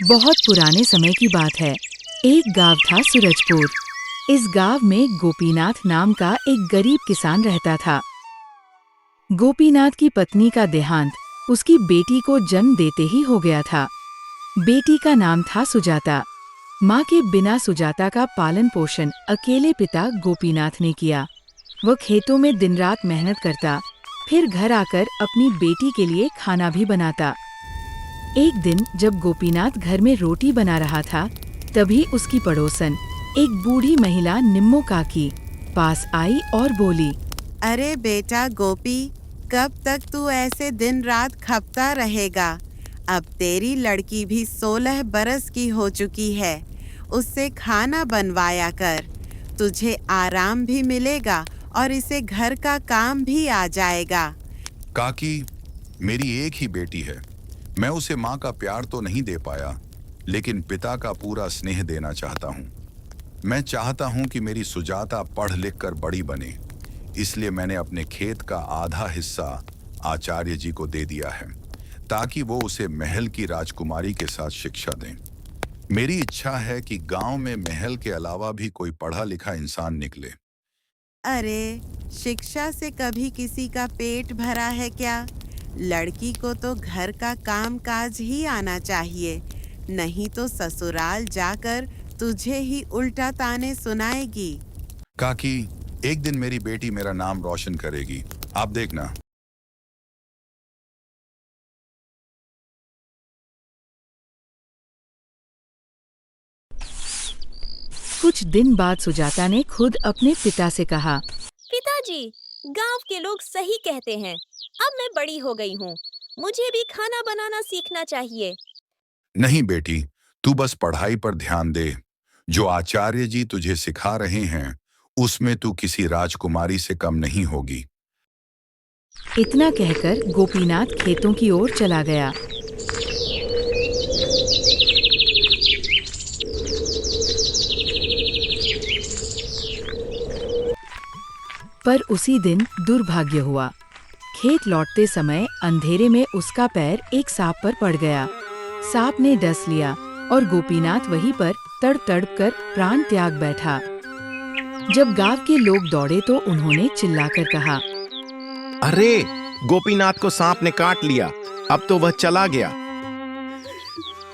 बहुत पुराने समय की बात है। एक गांव था सूरजपुर। इस गांव में गोपीनाथ नाम का एक गरीब किसान रहता था। गोपीनाथ की पत्नी का देहांत उसकी बेटी को जन्म देते ही हो गया था। बेटी का नाम था सुजाता। माँ के बिना सुजाता का पालन पोषण अकेले पिता गोपीनाथ ने किया। वह खेतों में दिन रात मेहनत करता, फिर घर आकर अपनी बेटी के लिए खाना भी बनाता। एक दिन जब गोपीनाथ घर में रोटी बना रहा था, तभी उसकी पड़ोसन एक बूढ़ी महिला निम्मो काकी पास आई और बोली, अरे बेटा गोपी, कब तक तू ऐसे दिन रात खपता रहेगा? अब तेरी लड़की भी 16 बरस की हो चुकी है। उससे खाना बनवाया कर, तुझे आराम भी मिलेगा और इसे घर का काम भी आ जाएगा। काकी, मेरी एक ही बेटी है। मैं उसे माँ का प्यार तो नहीं दे पाया, लेकिन पिता का पूरा स्नेह देना चाहता हूँ। मैं चाहता हूँ कि मेरी सुजाता पढ़ लिख कर बड़ी बने, इसलिए मैंने अपने खेत का आधा हिस्सा आचार्य जी को दे दिया है, ताकि वो उसे महल की राजकुमारी के साथ शिक्षा दें। मेरी इच्छा है कि गांव में महल के अलावा भी कोई पढ़ा लिखा इंसान निकले। अरे, शिक्षा से कभी किसी का पेट भरा है क्या? लड़की को तो घर का काम काज ही आना चाहिए, नहीं तो ससुराल जाकर तुझे ही उल्टा ताने सुनाएगी। काकी, एक दिन मेरी बेटी मेरा नाम रोशन करेगी, आप देखना। कुछ दिन बाद सुजाता ने खुद अपने पिता से कहा, पिताजी, गांव के लोग सही कहते हैं। अब मैं बड़ी हो गई हूँ, मुझे भी खाना बनाना सीखना चाहिए। नहीं बेटी, तू बस पढ़ाई पर ध्यान दे। जो आचार्य जी तुझे सिखा रहे हैं, उसमें तू किसी राजकुमारी से कम नहीं होगी। इतना कहकर गोपीनाथ खेतों की ओर चला गया। पर उसी दिन दुर्भाग्य हुआ। खेत लौटते समय अंधेरे में उसका पैर एक सांप पर पड़ गया। सांप ने डस लिया और गोपीनाथ वहीं पर तड़प कर प्राण त्याग बैठा। जब गांव के लोग दौड़े तो उन्होंने चिल्लाकर कहा, अरे, गोपीनाथ को सांप ने काट लिया, अब तो वह चला गया।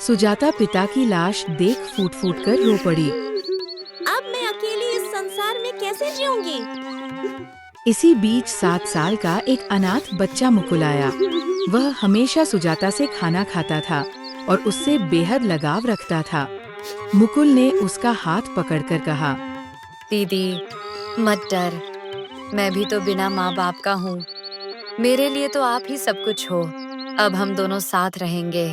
सुजाता पिता की लाश देख फूट फूट कर रो पड़ी। अब मैं अकेली इस संसार में कैसे जीऊंगी? इसी बीच 7 साल का एक अनाथ बच्चा मुकुल आया। वह हमेशा सुजाता से खाना खाता था और उससे बेहद लगाव रखता था। मुकुल ने उसका हाथ पकड़कर कहा, दीदी, मत डर, मैं भी तो बिना माँ बाप का हूँ। मेरे लिए तो आप ही सब कुछ हो। अब हम दोनों साथ रहेंगे।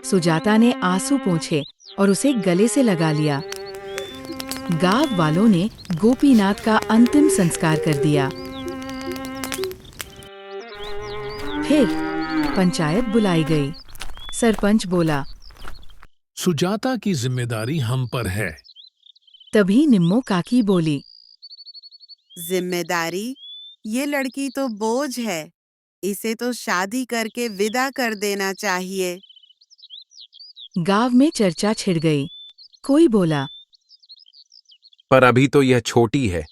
सुजाता ने आंसू पोंछे और उसे गले से लगा लिया। गांव वालों ने गोपीनाथ का अंतिम संस्कार कर दिया। फिर पंचायत बुलाई गई। सरपंच बोला, सुजाता की जिम्मेदारी हम पर है। तभी निम्मो काकी बोली, जिम्मेदारी? ये लड़की तो बोझ है, इसे तो शादी करके विदा कर देना चाहिए। गांव में चर्चा छिड़ गई। कोई बोला, पर अभी तो यह छोटी है।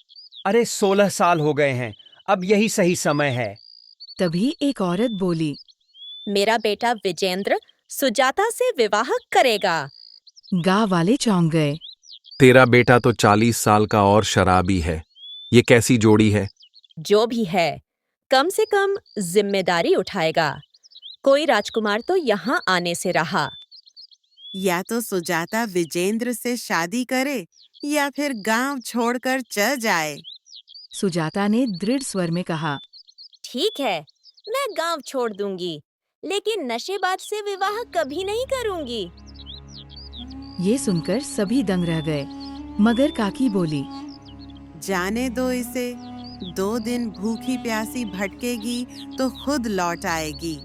अरे 16 साल हो गए हैं, अब यही सही समय है। तभी एक औरत बोली, मेरा बेटा विजेंद्र सुजाता से विवाह करेगा। गांव वाले चौंक गए। तेरा बेटा तो 40 साल का और शराबी है, ये कैसी जोड़ी है? जो भी है, कम से कम जिम्मेदारी उठाएगा। कोई राजकुमार तो यहाँ आने से रहा। या तो सुजाता विजेंद्र से शादी करे या फिर गांव छोड़कर चल जाए। सुजाता ने दृढ़ स्वर में कहा, ठीक है, मैं गांव छोड़ दूंगी, लेकिन नशेबाज से विवाह कभी नहीं करूंगी। ये सुनकर सभी दंग रह गए, मगर काकी बोली, जाने दो इसे, 2 दिन भूखी प्यासी भटकेगी तो खुद लौट आएगी।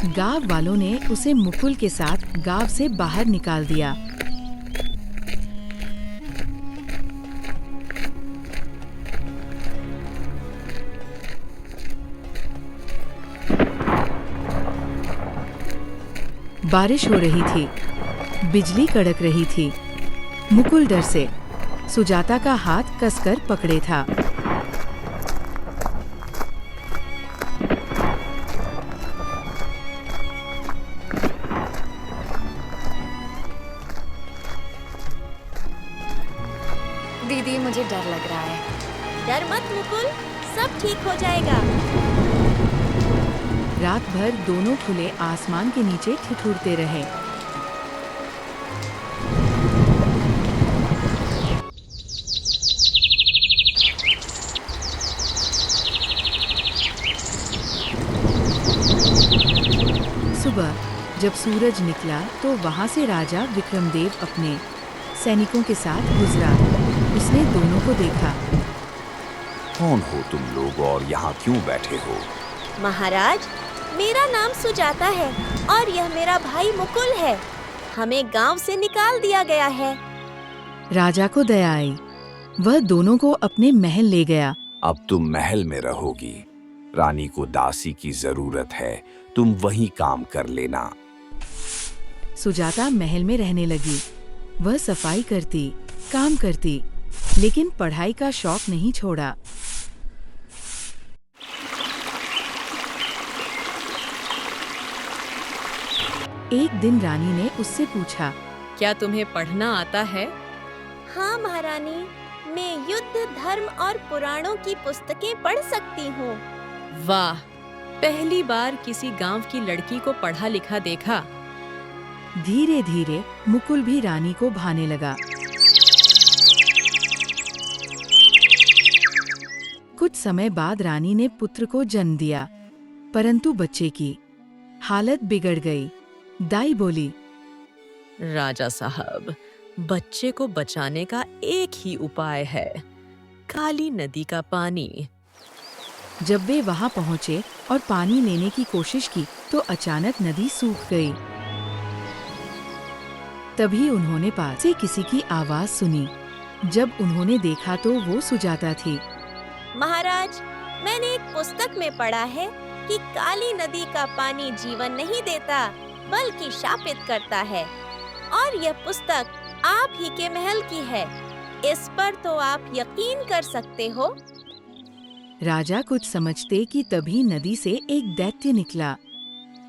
गांव वालों ने उसे मुकुल के साथ गांव से बाहर निकाल दिया। बारिश हो रही थी, बिजली कड़क रही थी। मुकुल डर से सुजाता का हाथ कसकर पकड़े था। दीदी, मुझे डर लग रहा है। डर मत मुकुल, सब ठीक हो जाएगा। रात भर दोनों खुले आसमान के नीचे ठिठुरते रहे। सुबह जब सूरज निकला तो वहां से राजा विक्रमदेव अपने सैनिकों के साथ गुजरा। उसने दोनों को देखा। कौन हो तुम लोग और यहाँ क्यों बैठे हो? महाराज, मेरा नाम सुजाता है और यह मेरा भाई मुकुल है। हमें गांव से निकाल दिया गया है। राजा को दया आई। वह दोनों को अपने महल ले गया। अब तुम महल में रहोगी। रानी को दासी की जरूरत है, तुम वहीं काम कर लेना। सुजाता महल में रहने लगी। वह सफाई करती, काम करती, लेकिन पढ़ाई का शौक नहीं छोड़ा। एक दिन रानी ने उससे पूछा, क्या तुम्हें पढ़ना आता है? हाँ महारानी, मैं युद्ध, धर्म और पुराणों की पुस्तकें पढ़ सकती हूँ। वाह, पहली बार किसी गांव की लड़की को पढ़ा लिखा देखा। धीरे धीरे मुकुल भी रानी को भाने लगा। कुछ समय बाद रानी ने पुत्र को जन्म दिया, परंतु बच्चे की हालत बिगड़ गई। दाई बोली, राजा साहब, बच्चे को बचाने का एक ही उपाय है, काली नदी का पानी। जब वे वहां पहुंचे और पानी लेने की कोशिश की तो अचानक नदी सूख गई। तभी उन्होंने पास से किसी की आवाज सुनी। जब उन्होंने देखा तो वो सुजाता थी। महाराज, मैंने एक पुस्तक में पढ़ा है कि काली नदी का पानी जीवन नहीं देता बल्कि शापित करता है, और यह पुस्तक आप ही के महल की है। इस पर तो आप यकीन कर सकते हो। राजा कुछ समझते कि तभी नदी से एक दैत्य निकला।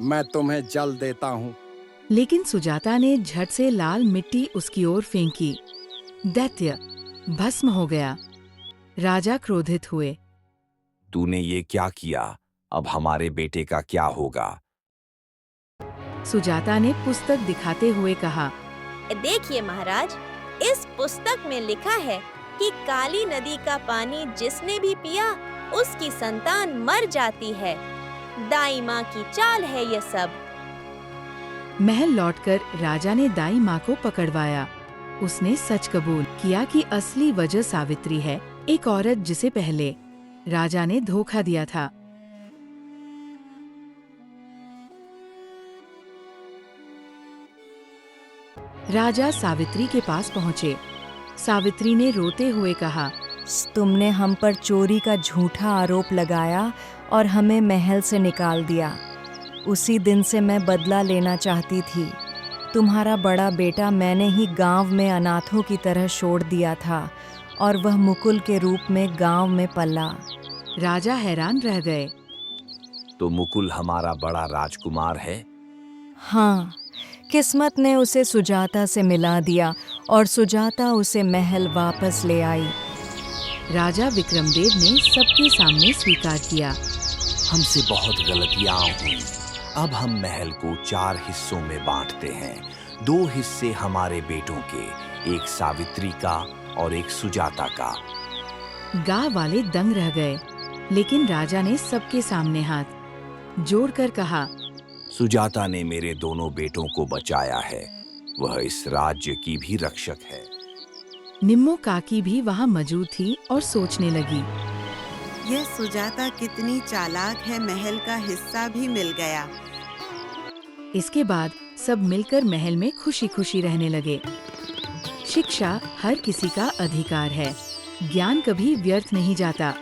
मैं तुम्हें जल देता हूँ। लेकिन सुजाता ने झट से लाल मिट्टी उसकी ओर फेंकी। दैत्य भस्म हो गया। राजा क्रोधित हुए। तूने ये क्या किया? अब हमारे बेटे का क्या होगा? सुजाता ने पुस्तक दिखाते हुए कहा, देखिए महाराज, इस पुस्तक में लिखा है कि काली नदी का पानी जिसने भी पिया उसकी संतान मर जाती है। दाई माँ की चाल है ये सब। महल लौटकर राजा ने दाई माँ को पकड़वाया। उसने सच कबूल किया कि असली वजह सावित्री है, एक औरत जिसे पहले राजा ने धोखा दिया था। राजा सावित्री के पास पहुँचे। सावित्री ने रोते हुए कहा, तुमने हम पर चोरी का झूठा आरोप लगाया और हमें महल से निकाल दिया। उसी दिन से मैं बदला लेना चाहती थी। तुम्हारा बड़ा बेटा मैंने ही गांव में अनाथों की तरह छोड़ दिया था और वह मुकुल के रूप में गांव में पला। राजा हैरान रह गए। तो मुकुल हमारा बड़ा राजकुमार है? हाँ, किस्मत ने उसे सुजाता से मिला दिया और सुजाता उसे महल वापस ले आई। राजा विक्रमदेव ने सबके सामने स्वीकार किया, हमसे बहुत गलतियां हुई। अब हम महल को 4 हिस्सों में बांटते हैं। 2 हिस्से हमारे बेटों के, एक सावित्री का और एक सुजाता का। गांव वाले दंग रह गए, लेकिन राजा ने सबके सामने हाथ जोड़कर कहा, सुजाता ने मेरे दोनों बेटों को बचाया है। वह इस राज्य की भी रक्षक है। निम्मो काकी भी वहाँ मौजूद थी और सोचने लगी, यह सुजाता कितनी चालाक है, महल का हिस्सा भी मिल गया। इसके बाद सब मिलकर महल में खुशी खुशी रहने लगे। शिक्षा हर किसी का अधिकार है। ज्ञान कभी व्यर्थ नहीं जाता।